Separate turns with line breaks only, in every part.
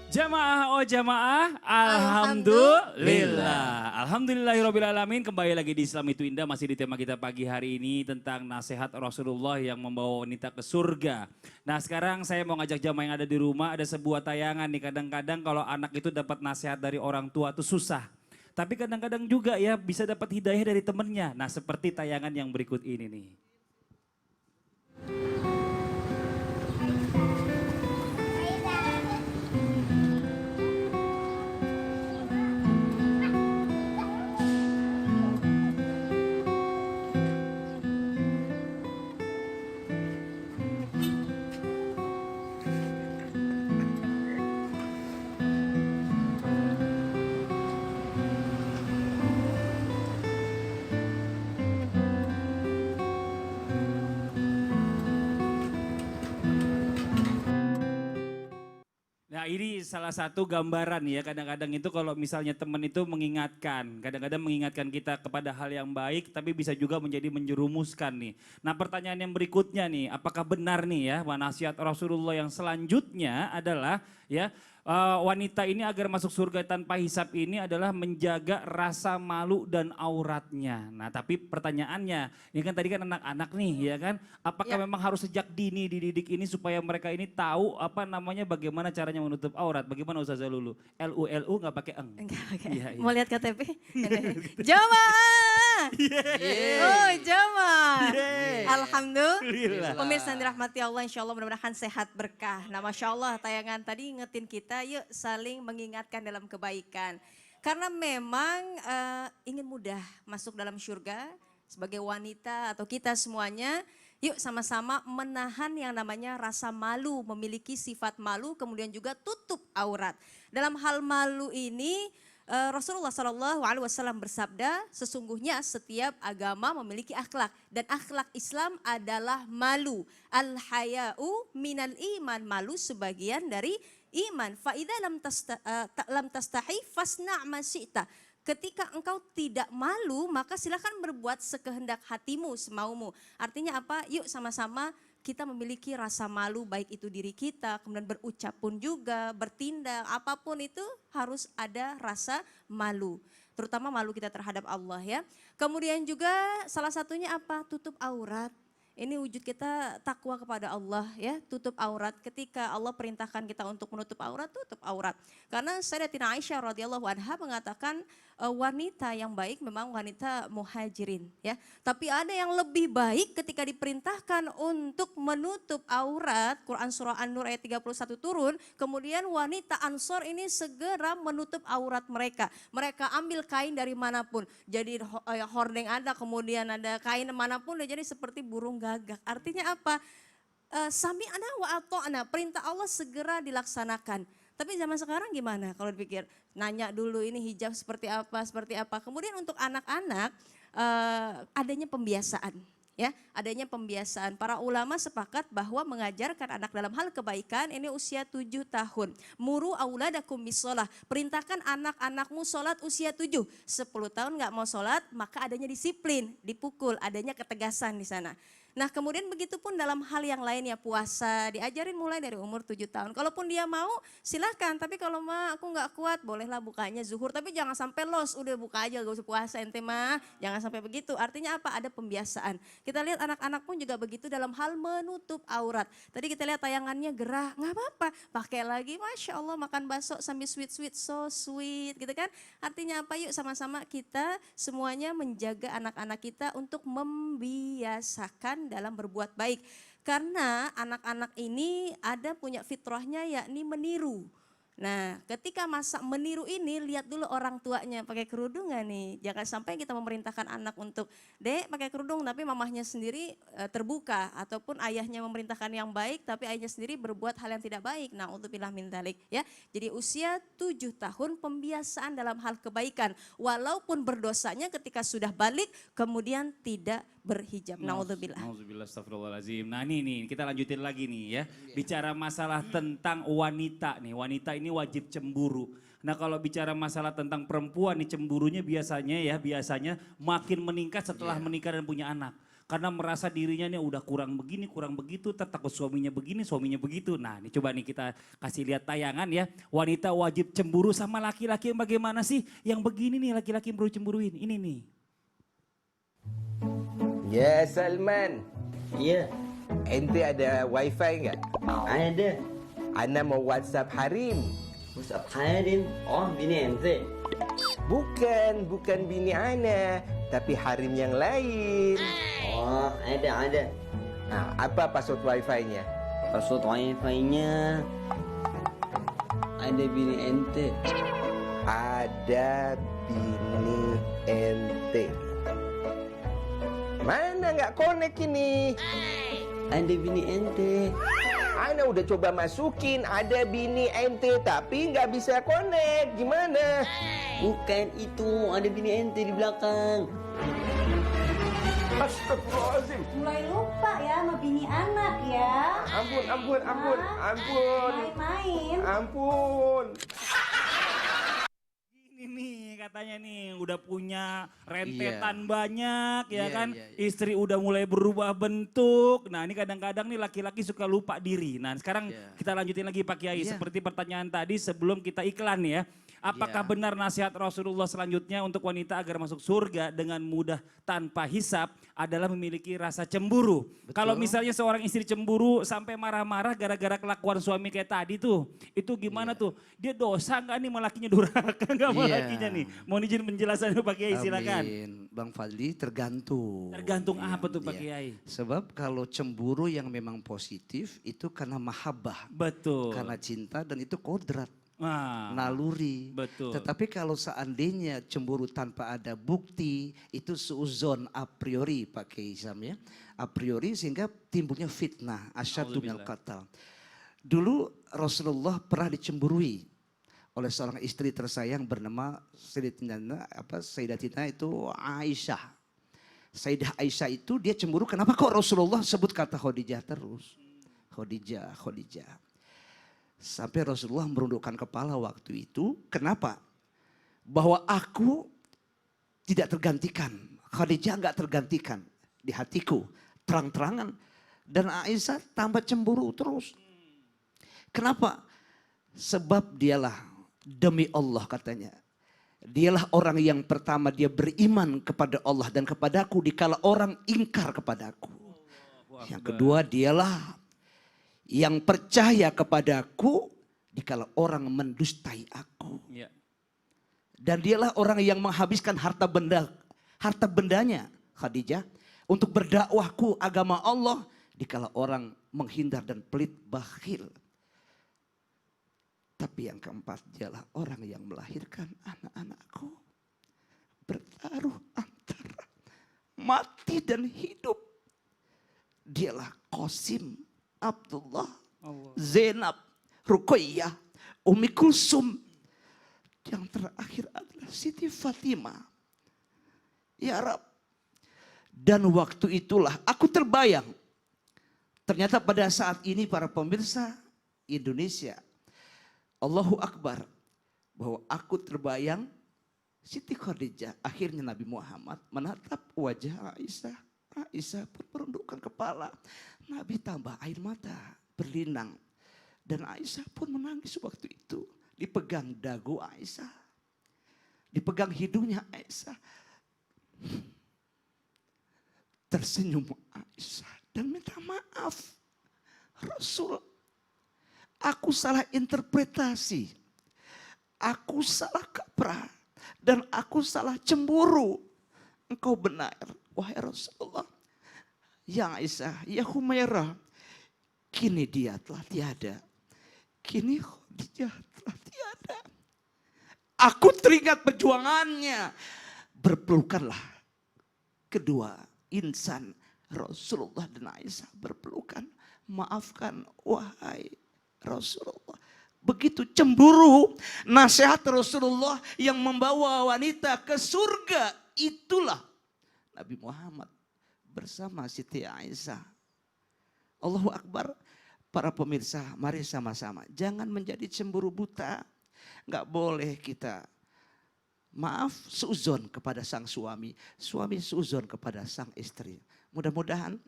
Jamaah oh jamaah, alhamdulillah. Alhamdulillahirrabbilalamin, kembali lagi di Islam itu Indah, masih di tema kita pagi hari ini tentang nasihat Rasulullah yang membawa wanita ke surga. Nah sekarang saya mau ngajak jamaah yang ada di rumah, ada sebuah tayangan nih, kadang-kadang kalau anak itu dapat nasihat dari orang tua itu susah. Tapi kadang-kadang juga ya bisa dapat hidayah dari temennya. Nah seperti tayangan yang berikut ini nih. Nah ini salah satu gambaran ya, kadang-kadang itu kalau misalnya teman itu mengingatkan, kadang-kadang mengingatkan kita kepada hal yang baik tapi bisa juga menjadi menjerumuskan nih. Nah pertanyaan yang berikutnya nih, apakah benar nih ya nasihat Rasulullah yang selanjutnya adalah ya wanita ini agar masuk surga tanpa hisab ini adalah menjaga rasa malu dan auratnya. Nah tapi pertanyaannya, ini kan tadi kan anak-anak nih ya kan, apakah memang harus sejak dini dididik ini supaya mereka ini tahu apa namanya bagaimana caranya menutup aurat? Bagaimana Ustazah Lulu? L-U nggak pakai eng.
Enggak pakai.
Iya, iya.
Mau lihat KTP? Jamaah. Oh, jamaah. Alhamdulillah. Pemirsa yang dirahmati Allah, insya Allah mudah-mudahan sehat berkah. Nah Masya Allah tayangan tadi ingetin kita yuk saling mengingatkan dalam kebaikan. Karena memang ingin mudah masuk dalam surga sebagai wanita atau kita semuanya. Yuk sama-sama menahan yang namanya rasa malu, memiliki sifat malu, kemudian juga tutup aurat. Dalam hal malu ini Rasulullah SAW bersabda, sesungguhnya setiap agama memiliki akhlak dan akhlak Islam adalah malu. Al-haya'u minal iman, malu sebagian dari iman. Fa'idha lam tastahi fasna' ma syi'ta. Ketika engkau tidak malu, maka silakan berbuat sekehendak hatimu, semaumu. Artinya apa? Yuk sama-sama kita memiliki rasa malu, baik itu diri kita, kemudian berucap pun juga, bertindak, apapun itu harus ada rasa malu. Terutama malu kita terhadap Allah ya. Kemudian juga salah satunya apa? Tutup aurat. Ini wujud kita takwa kepada Allah ya, tutup aurat. Ketika Allah perintahkan kita untuk menutup aurat, tutup aurat. Karena Sayyidatina Aisyah radhiyallahu anha mengatakan wanita yang baik memang wanita muhajirin ya. Tapi ada yang lebih baik ketika diperintahkan untuk menutup aurat, Quran surah An-Nur ayat 31 turun, kemudian wanita Ansor ini segera menutup aurat mereka. Mereka ambil kain dari manapun, jadi hordeng ada, kemudian ada kain manapun, jadi seperti burung gagak. Artinya apa? Sami'na wa ata'na, perintah Allah segera dilaksanakan. Tapi zaman sekarang gimana kalau dipikir? Nanya dulu ini hijab seperti apa, seperti apa. Kemudian untuk anak-anak adanya pembiasaan. Ya, adanya pembiasaan. Para ulama sepakat bahwa mengajarkan anak dalam hal kebaikan ini usia 7 tahun. Muru auladakum bisolah. Perintahkan anak-anakmu sholat usia 7. 10 tahun nggak mau sholat, maka adanya disiplin, dipukul, adanya ketegasan di sana. Nah kemudian begitu pun dalam hal yang lainnya, puasa diajarin mulai dari umur 7 tahun. Kalaupun dia mau silahkan, tapi kalau mah aku nggak kuat bolehlah bukanya zuhur. Tapi jangan sampai los, udah buka aja gak usah puasa ente mah. Jangan sampai begitu, artinya apa? Ada pembiasaan. Kita lihat anak-anak pun juga begitu dalam hal menutup aurat. Tadi kita lihat tayangannya gerah, nggak apa-apa. Pakai lagi, Masya Allah makan bakso sambil sweet-sweet, so sweet gitu kan. Artinya apa? Yuk sama-sama kita semuanya menjaga anak-anak kita untuk membiasakan dalam berbuat baik. Karena anak-anak ini ada punya fitrahnya yakni meniru. Nah ketika masa meniru ini lihat dulu orang tuanya pakai kerudung gak nih. Jangan sampai kita memerintahkan anak untuk dek pakai kerudung tapi mamahnya sendiri terbuka. Ataupun ayahnya memerintahkan yang baik tapi ayahnya sendiri berbuat hal yang tidak baik. Nah udzubillah min dzalik ya. Jadi usia 7 tahun pembiasaan dalam hal kebaikan. Walaupun berdosanya ketika sudah balik kemudian tidak berhijab. Naudzubillah.
Naudzubillah, astagfirullahaladzim. Nah nih kita lanjutin lagi nih ya. Bicara masalah tentang wanita nih. Wanita ini wajib cemburu. Nah kalau bicara masalah tentang perempuan nih cemburunya biasanya makin meningkat setelah menikah dan punya anak. karena merasa dirinya nih udah kurang begini, kurang begitu, takut suaminya begini, suaminya begitu. Nah ini coba nih kita kasih lihat tayangan ya. Wanita wajib cemburu sama laki-laki yang bagaimana sih? Yang begini nih laki-laki yang baru cemburuin, ini nih.
Ya Salman,
Ya,
ente ada wifi nggak?
ada.
Ana mau WhatsApp Harim.
WhatsApp Harim. Oh, bini ente.
Bukan bini Ana, tapi Harim yang lain.
Oh, ada.
Nah, apa password wifi-nya?
Password wifi-nya ada bini ente.
Ada bini ente. Mana nggak connect ini?
Ada bini ente.
Ana udah coba masukin ada bini ente tapi nggak bisa connect. Gimana?
Bukan itu, ada bini ente di belakang.
Astagfirullahaladzim.
Mulai lupa ya sama bini anak ya.
Ampun.
Main-main.
Ampun.
Ini nih katanya nih udah punya rentetan banyak ya kan. Istri udah mulai berubah bentuk. Nah ini kadang-kadang nih laki-laki suka lupa diri. Nah sekarang kita lanjutin lagi Pak Kiai. Seperti pertanyaan tadi sebelum kita iklan ya. Apakah benar nasihat Rasulullah selanjutnya untuk wanita agar masuk surga dengan mudah tanpa hisap adalah memiliki rasa cemburu. Kalau misalnya seorang istri cemburu sampai marah-marah gara-gara kelakuan suami kayak tadi tuh. Itu gimana tuh? Dia dosa nggak nih malakinya durhaka nggak malakinya nih? Mohon izin penjelasannya Pak Kiai silakan.
Bang Fadli tergantung.
Tergantung apa tuh Pak Kiai?
Sebab kalau cemburu yang memang positif itu karena mahabbah.
Betul.
Karena cinta dan itu kodrat.
Nah,
Naluri.
betul.
Tetapi kalau seandainya cemburu tanpa ada bukti itu suuzon a priori pakai Islam ya. A priori sehingga timbulnya fitnah asyaddu minal qatl. Dulu Rasulullah pernah dicemburui oleh seorang istri tersayang bernama Sayyidatina itu Aisyah. Sayyidah Aisyah itu dia cemburu kenapa kok Rasulullah sebut kata Khadijah terus. Khadijah. Sampai Rasulullah merundukkan kepala waktu itu. Kenapa? Bahwa aku tidak tergantikan. Khadijah enggak tergantikan di hatiku. Terang-terangan. Dan Aisyah tambah cemburu terus. Kenapa? Sebab dialah demi Allah katanya. Dialah orang yang pertama dia beriman kepada Allah dan kepadaku dikala orang ingkar kepadaku. Yang kedua dialah yang percaya kepadaku dikala orang mendustai aku.
Ya.
Dan dialah orang yang menghabiskan harta bendanya Khadijah untuk berdakwahku agama Allah dikala orang menghindar dan pelit bakhil. Tapi yang keempat dialah orang yang melahirkan anak-anakku. Bertaruh antara mati dan hidup. Dialah Qasim, Abdullah, Zainab, Ruqayyah, Ummi Kulsum. Yang terakhir adalah Siti Fatimah. Ya Rab. Dan waktu itulah aku terbayang. Ternyata pada saat ini para pemirsa Indonesia. Allahu Akbar. Bahwa aku terbayang Siti Khadijah. Akhirnya Nabi Muhammad menatap wajah Aisyah. Aisyah pun merundukkan kepala. Nabi tambah air mata berlinang. Dan Aisyah pun menangis waktu itu. Dipegang dagu Aisyah. Dipegang hidungnya Aisyah. Tersenyum Aisyah dan minta maaf. Rasul, aku salah interpretasi. Aku salah kaprah. Dan aku salah cemburu. Engkau benar, wahai Rasulullah. Ya Aisyah, ya Humairah. Kini dia telah tiada. Kini Khadijah telah tiada. Aku teringat perjuangannya. Berpelukanlah kedua insan Rasulullah dan Aisyah berpelukan. Maafkan wahai Rasulullah. Begitu cemburu nasihat Rasulullah yang membawa wanita ke surga. Itulah Nabi Muhammad bersama Siti Aisyah. Allahu Akbar. Para pemirsa, mari sama-sama. Jangan menjadi cemburu buta. Enggak boleh kita, maaf, suuzon kepada sang suami. Suami suuzon kepada sang istri. Mudah-mudahan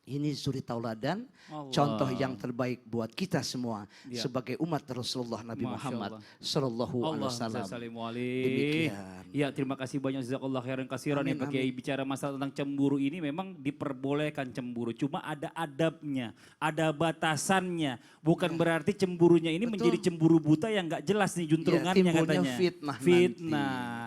ini suri tauladan,
Allah.
contoh yang terbaik buat kita semua
Ya.
sebagai umat Rasulullah Nabi
Masya
Muhammad
Allah.
Sallallahu Alaihi
Allah
Wasallam.
Demikian. Ya, terima kasih banyak jazakallah khairan katsiran ya
Amin,
Pak Kiai.
amin.
Bicara masalah tentang cemburu ini memang diperbolehkan cemburu, cuma ada adabnya, ada batasannya. Bukan berarti cemburunya ini
Betul.
menjadi cemburu buta yang nggak jelas nih juntrungannya
timbulnya
katanya.
fitnah
Fitnah.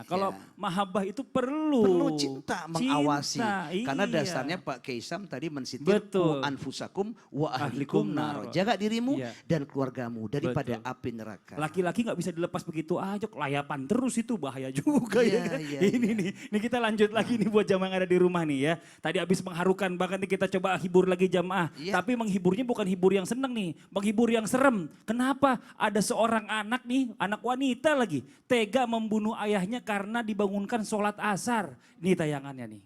nanti.
Kalau
Ya.
mahabbah itu perlu.
Perlu cinta mengawasi. Karena
iya.
dasarnya Pak Kaisam tadi mensitir
Betul.
anfusakum wa
Ahlikum
ahlikum
nar.
nar. Jaga dirimu
Iya.
dan keluargamu daripada
Betul.
api neraka.
Laki-laki nggak bisa dilepas begitu aja, kelayapan terus itu bahaya juga
Iya,
ya kan?
iya,
Ini
iya.
nih kita lanjut lagi nih buat jamaah yang ada di rumah nih ya. Tadi habis mengharukan, bahkan nih kita coba hibur lagi jamaah.
Iya.
Tapi menghiburnya bukan hibur yang seneng nih, menghibur yang serem. Kenapa? Ada seorang anak nih, anak wanita lagi, tega membunuh ayahnya karena dibangunkan sholat asar. Ini tayangannya nih.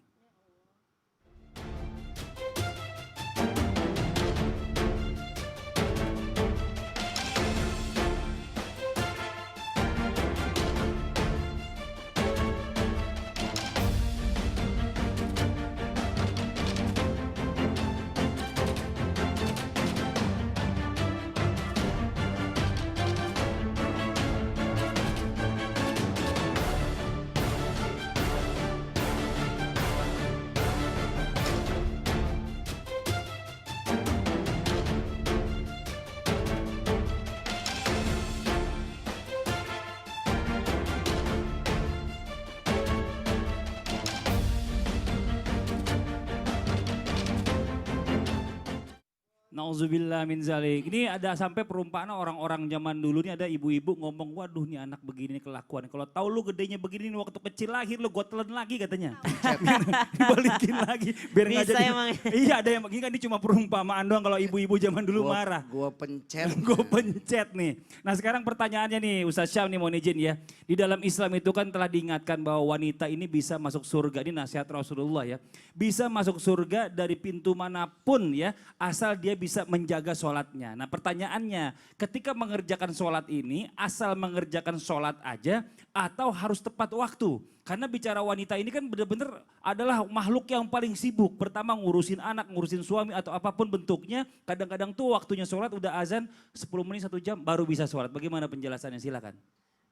Nauzubillah min zalik. Ini ada sampai perumpamaan orang-orang zaman dulu nih, ada ibu-ibu ngomong, waduh nih anak begini nih kelakuan. Kalau tahu lu gedenya begini nih waktu kecil lahir lu gue telan lagi katanya. Dibalikin lagi biar nggak
Bisa
jadi.
emang.
Iya ada yang begini kan, ini cuma perumpamaan doang kalau ibu-ibu zaman dulu marah.
Gua pencet.
Gue pencet nih. Nah sekarang pertanyaannya nih Ustaz Syam nih, mohon izin ya. Di dalam Islam itu kan telah diingatkan bahwa wanita ini bisa masuk surga. Ini nasihat Rasulullah ya. Bisa masuk surga dari pintu manapun ya. Asal dia bisa menjaga sholatnya. Nah pertanyaannya, ketika mengerjakan sholat ini asal mengerjakan sholat aja atau harus tepat waktu? Karena bicara wanita ini kan benar-benar adalah makhluk yang paling sibuk. Pertama ngurusin anak, ngurusin suami atau apapun bentuknya. Kadang-kadang tuh waktunya sholat udah azan 10 menit 1 jam baru bisa sholat. Bagaimana penjelasannya, silakan.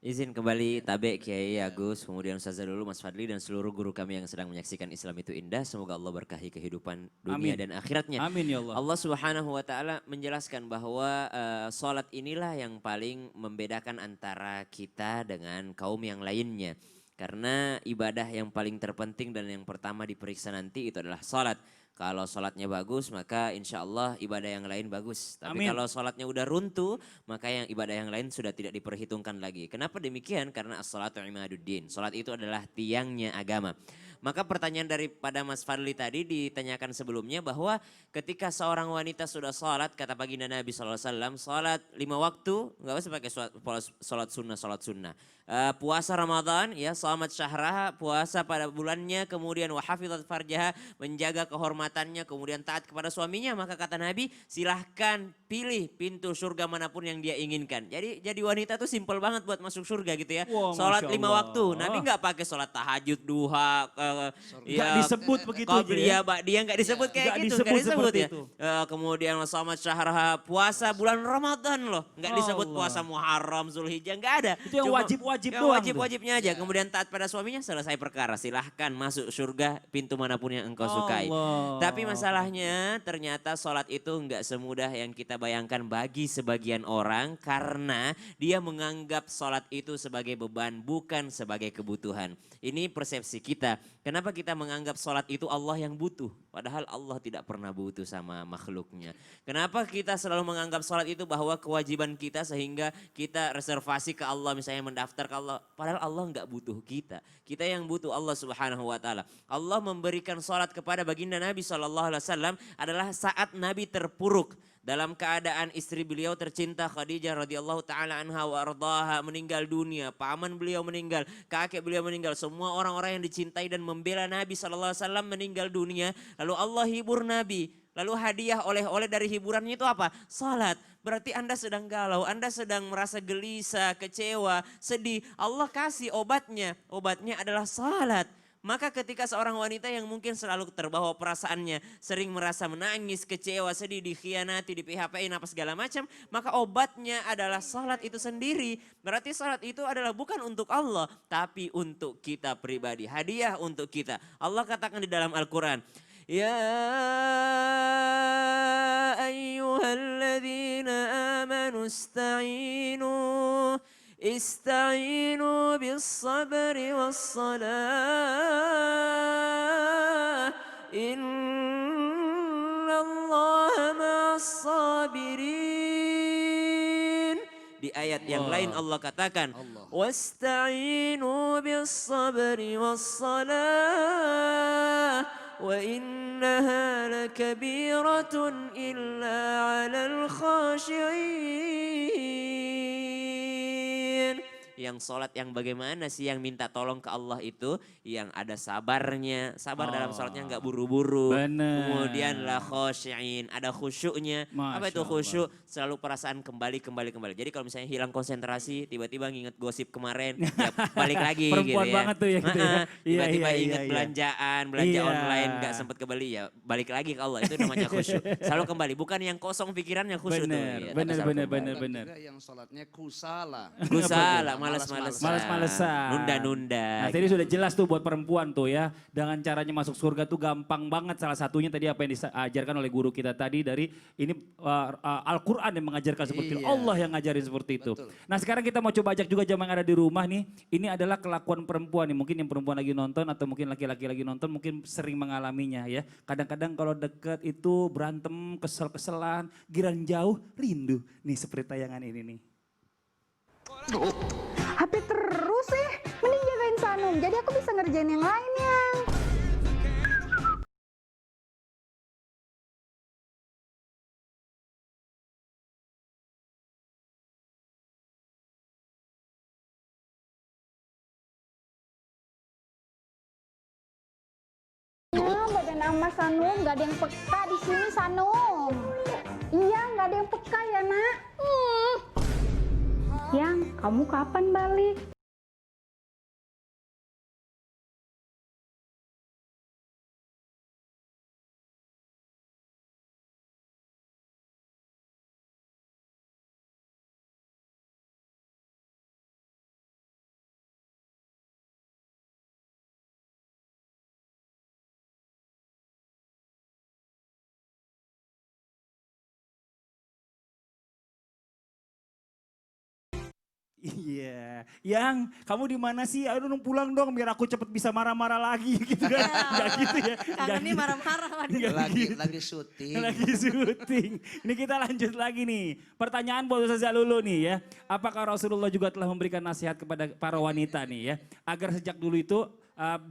Izin kembali Tabe, Kiai Agus, kemudian Ustazah dulu, Mas Fadli dan seluruh guru kami yang sedang menyaksikan Islam itu indah. Semoga Allah berkahi kehidupan dunia
Amin.
dan akhiratnya.
Amin ya Allah.
Allah Subhanahu wa taala menjelaskan bahwa salat inilah yang paling membedakan antara kita dengan kaum yang lainnya. Karena ibadah yang paling terpenting dan yang pertama diperiksa nanti itu adalah salat. Kalau sholatnya bagus maka insya Allah ibadah yang lain bagus. Tapi
Amin.
kalau sholatnya udah runtuh maka yang ibadah yang lain sudah tidak diperhitungkan lagi. Kenapa demikian? Karena as-salatu imaduddin. Sholat itu adalah tiangnya agama. Maka pertanyaan daripada Mas Fadli tadi ditanyakan sebelumnya bahwa ketika seorang wanita sudah sholat, kata baginda Nabi SAW, sholat 5 waktu, nggak usah pakai sholat sunnah. Puasa Ramadan, ya selamat syahraha, puasa pada bulannya, kemudian wahafidhat farjaha, menjaga kehormatannya, kemudian taat kepada suaminya, maka kata Nabi silahkan pilih pintu surga manapun yang dia inginkan. Jadi wanita tuh simpel banget buat masuk surga gitu ya.
Wah,
Sholat
Masya
5
Allah.
waktu, Nabi nggak pakai sholat tahajud, duha,
Nggak disebut begitu aja ya?
Qabliyah, ba'diyah nggak disebut kayak
Nggak
gitu,
disebut
nggak disebut
seperti
ya.
itu.
Kemudian selamat syahraha, puasa bulan Ramadan loh, nggak disebut
Allah.
puasa Muharram, Zulhijjah, nggak ada.
Itu yang wajib-wajib
yang
doang
wajib-wajibnya aja. Kemudian taat pada suaminya, selesai perkara. Silahkan masuk surga pintu manapun yang engkau sukai.
Allah.
Tapi masalahnya ternyata sholat itu nggak semudah yang kita bayangkan bagi sebagian orang, karena dia menganggap sholat itu sebagai beban, bukan sebagai kebutuhan. Ini persepsi kita. Kenapa kita menganggap sholat itu Allah yang butuh? Padahal Allah tidak pernah butuh sama makhluknya. Kenapa kita selalu menganggap sholat itu bahwa kewajiban kita sehingga kita reservasi ke Allah, misalnya mendaftar ke Allah. Padahal Allah nggak butuh kita. Kita yang butuh Allah Subhanahu wa taala. Allah memberikan sholat kepada baginda Nabi SAW adalah saat Nabi terpuruk. Dalam keadaan istri beliau tercinta Khadijah radhiyallahu taala anha wa ardaha meninggal dunia, paman beliau meninggal, kakek beliau meninggal, semua orang-orang yang dicintai dan membela Nabi SAW meninggal dunia. Lalu Allah hibur Nabi. Lalu hadiah oleh-oleh dari hiburannya itu apa? Salat. Berarti Anda sedang galau, Anda sedang merasa gelisah, kecewa, sedih. Allah kasih obatnya. Obatnya adalah salat. Maka ketika seorang wanita yang mungkin selalu terbawa perasaannya, sering merasa menangis, kecewa, sedih, dikhianati, di PHP-in apa segala macam, maka obatnya adalah salat itu sendiri. Berarti salat itu adalah bukan untuk Allah, tapi untuk kita pribadi, hadiah untuk kita. Allah katakan di dalam Al-Quran, Ya ayyuhalladzina amanu ista'inu bis sabri was salah. Innallaha ma'as sabirin. Di ayat yang lain Allah katakan, wasta'inu bis sabri was salah. Wa innaha lakabiratun illa 'alal khashi'in. Yang sholat yang bagaimana sih yang minta tolong ke Allah itu? Yang ada sabarnya. Sabar dalam sholatnya nggak buru-buru.
Bener.
Kemudian la khashi'in. Ada khusyuknya. Apa itu
Masya
khusyuk? Selalu perasaan kembali. Jadi kalau misalnya hilang konsentrasi, tiba-tiba nginget gosip kemarin, ya balik lagi gitu
Perempuan
ya.
banget tuh ya gitu ya.
Tiba-tiba
Iya,
inget
iya.
belanjaan, belanja online nggak sempat kembali ya. Balik lagi ke Allah, itu namanya khusyuk. Selalu kembali, bukan yang kosong pikirannya khusyuk tuh.
Bener,
Ya, tapi selalu kembali.
bener.
Juga yang sholatnya kusala.
Kusala, males-malesan.
Males-malesan.
Nunda-nunda.
Nah tadi sudah jelas tuh buat perempuan tuh ya. Dengan caranya masuk surga tuh gampang banget. Salah satunya tadi apa yang diajarkan oleh guru kita tadi dari ini Al-Quran yang mengajarkan seperti itu.
Iya.
Allah yang ngajarin seperti itu.
Betul.
Nah sekarang kita mau coba ajak juga jamaah yang ada di rumah nih. Ini adalah kelakuan perempuan nih. Mungkin yang perempuan lagi nonton atau mungkin laki-laki lagi nonton mungkin sering mengalaminya ya. Kadang-kadang kalau deket itu berantem, kesel-keselan, giran jauh, rindu. Nih seperti tayangan ini nih.
HP terus sih, mending jagain Sanum, jadi aku bisa ngerjain yang lainnya. Ya, badan Ama Sanum, gak ada yang peka di sini Sanum. Iya, gak ada yang peka ya nak. Yang, kamu kapan balik?
Iya, yang kamu di mana sih? Ayo dong pulang dong biar aku cepet bisa marah-marah lagi gitu kan. Enggak gitu ya.
Kalau ini marah-marah.
Lagi syuting.
Lagi syuting. Ini kita lanjut lagi nih. Pertanyaan buat Ustaz Zalulu nih ya. Apakah Rasulullah juga telah memberikan nasihat kepada para wanita nih ya. Agar sejak dulu itu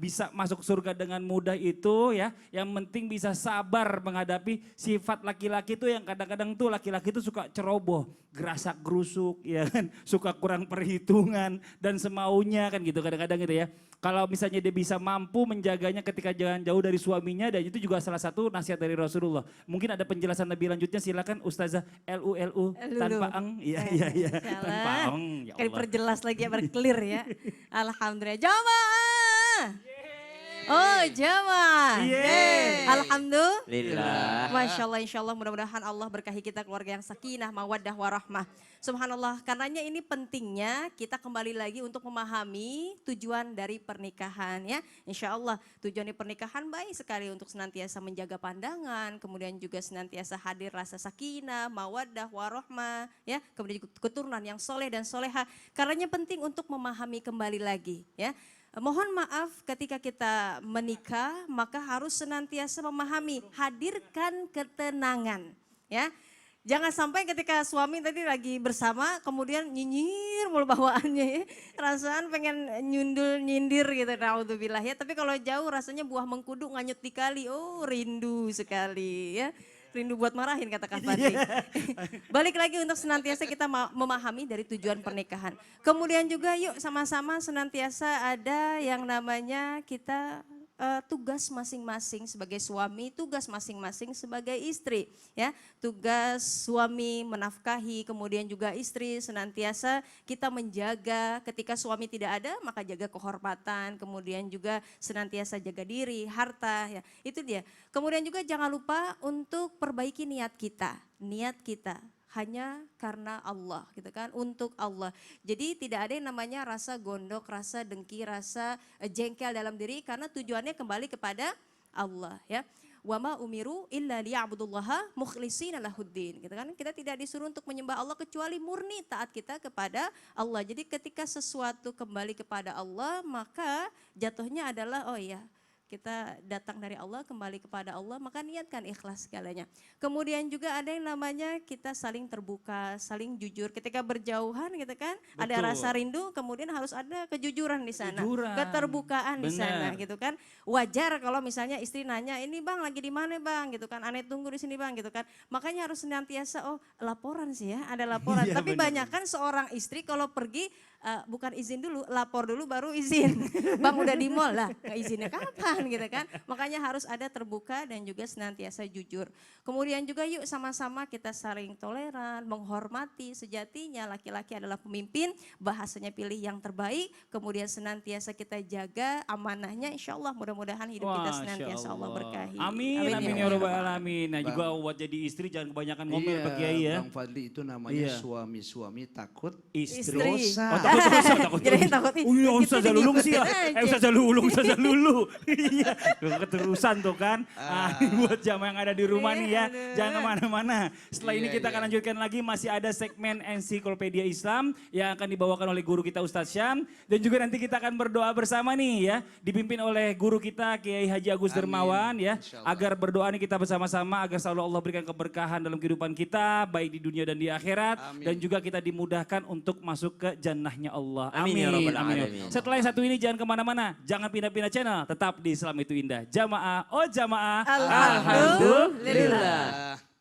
bisa masuk surga dengan mudah itu ya. Yang penting bisa sabar menghadapi sifat laki-laki itu yang kadang-kadang tuh laki-laki itu suka ceroboh. Gerasak gerusuk ya kan. Suka kurang perhitungan dan semaunya kan gitu kadang-kadang gitu ya. Kalau misalnya dia bisa mampu menjaganya ketika jangan jauh dari suaminya dan itu juga salah satu nasihat dari Rasulullah. Mungkin ada penjelasan lebih lanjutnya silakan Ustazah LU tanpa eng. Iya. Tanpa eng. Ya
Sekali
Allah.
perjelas lagi ya, berclear ya. Alhamdulillah. Jamaah. Oh jamaah.
Yeay.
Alhamdulillah. Masya Allah, insya Allah mudah-mudahan Allah berkahi kita keluarga yang sakinah, mawaddah, warahmah. Subhanallah, karenanya ini pentingnya kita kembali lagi untuk memahami tujuan dari pernikahan ya. Insya Allah tujuan dari pernikahan baik sekali untuk senantiasa menjaga pandangan, kemudian juga senantiasa hadir rasa sakinah, mawaddah, warahmah ya. Kemudian juga keturunan yang soleh dan soleha. Karenanya penting untuk memahami kembali lagi ya. Mohon maaf ketika kita menikah maka harus senantiasa memahami, hadirkan ketenangan ya. Jangan sampai ketika suami tadi lagi bersama kemudian nyinyir mulu bawaannya ya. Rasaan pengen nyindir gitu, naudzubillah ya. Tapi kalau jauh rasanya buah mengkudu nganyut di kali, oh rindu sekali ya. Rindu buat marahin kata Kak Fadli. Balik lagi untuk senantiasa kita memahami dari tujuan pernikahan. Kemudian juga yuk sama-sama senantiasa ada yang namanya kita tugas masing-masing sebagai suami, tugas masing-masing sebagai istri. Ya, tugas suami menafkahi, kemudian juga istri senantiasa kita menjaga. Ketika suami tidak ada, maka jaga kehormatan, kemudian juga senantiasa jaga diri, harta. Ya, itu dia. Kemudian juga jangan lupa untuk perbaiki niat kita. Niat kita hanya karena Allah gitu kan, untuk Allah. Jadi tidak ada yang namanya rasa gondok, rasa dengki, rasa jengkel dalam diri karena tujuannya kembali kepada Allah ya. Wa ma umiru illa liya'budullaha mukhlishina lahuddin gitu kan. Kita tidak disuruh untuk menyembah Allah kecuali murni taat kita kepada Allah. Jadi ketika sesuatu kembali kepada Allah, maka jatuhnya adalah oh iya, kita datang dari Allah, kembali kepada Allah, maka niatkan ikhlas segalanya. Kemudian juga ada yang namanya kita saling terbuka, saling jujur. Ketika berjauhan gitu kan, ada
Betul.
rasa rindu, kemudian harus ada kejujuran di sana.
Kejujuran.
Keterbukaan di sana
Benar.
gitu kan. Wajar kalau misalnya istri nanya, ini bang lagi di mana bang gitu kan, aneh tunggu di sini bang gitu kan. Makanya harus senantiasa, oh laporan sih ya, ada laporan.
Iya,
Tapi
benar.
banyak kan seorang istri kalau pergi, bukan izin dulu, lapor dulu baru izin. Bang udah di mall lah, nggak izinnya kapan gitu kan. Makanya harus ada terbuka dan juga senantiasa jujur. Kemudian juga yuk sama-sama kita saling toleran, menghormati. Sejatinya laki-laki adalah pemimpin, bahasanya pilih yang terbaik. Kemudian senantiasa kita jaga amanahnya, insya Allah mudah-mudahan hidup kita
Masya
senantiasa Allah berkahi.
Amin, amin ya Rabbal Alamin. Nah juga buat jadi istri jangan kebanyakan ngomel Pak Kiai ya.
Bang Fadli itu namanya
Iya.
suami-suami takut
Istri.
dosa.
Oh takut dosa, takut
Jadi
dosa.
takut,
Oh iya
kita
Ustazah Lulung sih ya.
diikutin aja.
Ustazah Lulung, Ustazah Lulu. Iya, keterusan tuh kan. Ini buat jamaah yang ada di rumah nih ya.
Aduh.
Jangan kemana-mana. Setelah ini
Iya,
kita akan
iya.
lanjutkan lagi. Masih ada segmen Ensiklopedia Islam yang akan dibawakan oleh guru kita Ustadz Syam. Dan juga nanti kita akan berdoa bersama nih ya. Dipimpin oleh guru kita Kiai Haji Agus
Amin.
Dermawan ya.
Insyaallah.
Agar berdoa nih kita bersama-sama. Agar selalu Allah berikan keberkahan dalam kehidupan kita. Baik di dunia dan di akhirat.
Amin.
Dan juga kita dimudahkan untuk masuk ke jannahnya Allah.
Amin ya Rabbal
Amin.
Alamin.
Setelah yang satu ini jangan kemana-mana. Jangan pindah-pindah channel. Tetap di Islam itu Indah. Jamaah, oh jamaah.
Alhamdulillah.
Alhamdulillah.